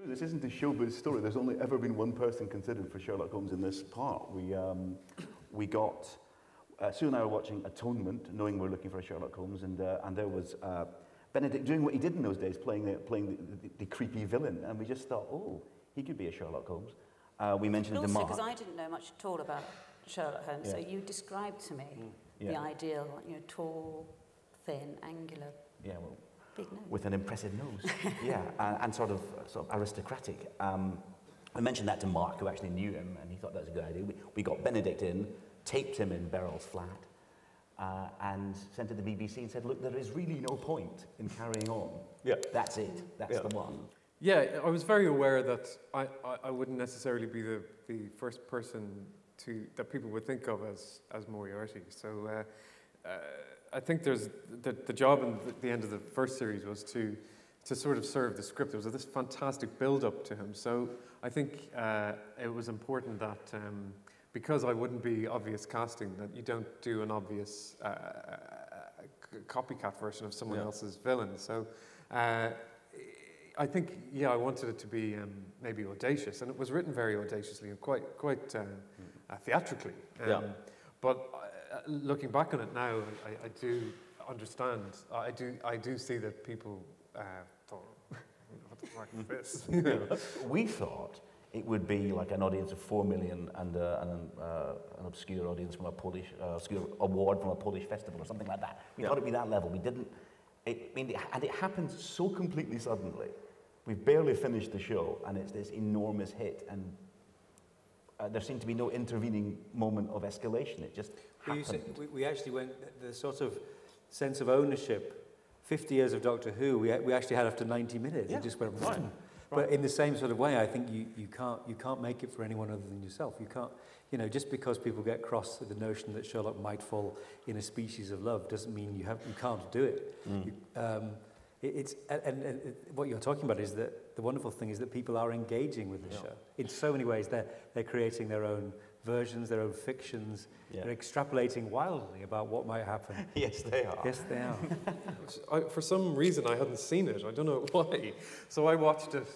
This isn't a showbiz story. There's only ever been one person considered for Sherlock Holmes in this part. We got Sue and I were watching Atonement, knowing we're looking for a Sherlock Holmes, and there was Benedict doing what he did in those days, playing the creepy villain, and we just thought, oh, he could be a Sherlock Holmes. We mentioned to Mark. Because I didn't know much at all about Sherlock Holmes, so you described to me the ideal, tall, thin, angular. Yeah, well, big nose. With an impressive nose. Yeah, and sort of aristocratic. I mentioned that to Mark, who actually knew him, and he thought that was a good idea. We got Benedict in, taped him in Beryl's flat, and sent it to the BBC and said, look, there is really no point in carrying on. Yeah. That's it. That's the one. Yeah, I was very aware that I wouldn't necessarily be the first person that people would think of as Moriarty. So I think there's the job at the end of the first series was to sort of serve the script. There was this fantastic build-up to him. So I think it was important that because I wouldn't be obvious casting, that you don't do an obvious copycat version of someone else's villain. So I think, I wanted it to be maybe audacious, and it was written very audaciously and quite theatrically. But looking back on it now, I do understand. I do see that people thought, what the fuck is this? We thought it would be like an audience of 4 million and an obscure audience from a Polish obscure award from a Polish festival or something like that. We thought it'd be that level. We didn't. And it happened so completely suddenly. We've barely finished the show, and it's this enormous hit, and there seemed to be no intervening moment of escalation. It just happened. We actually went, the sort of sense of ownership, 50 years of Doctor Who, we actually had after 90 minutes. It just went right. But in the same sort of way, I think you can't make it for anyone other than yourself. You can't, just because people get cross with the notion that Sherlock might fall in a species of love doesn't mean you can't do it. And what you're talking about is that the wonderful thing is that people are engaging with the show in so many ways. They're creating their own versions, their own fictions. They're extrapolating wildly about what might happen. Yes, they are. Yes, they are. For some reason, I hadn't seen it. I don't know why. So I watched it.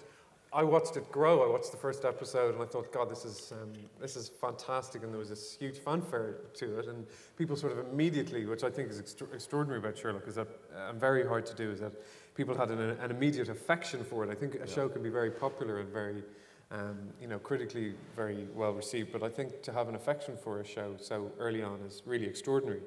I watched it grow. I watched the first episode, and I thought, God, this is fantastic. And there was this huge fanfare to it, and people sort of immediately, which I think is extraordinary about Sherlock, is that and very hard to do, is that people had an immediate affection for it. I think a show can be very popular and very, critically very well received, but I think to have an affection for a show so early on is really extraordinary.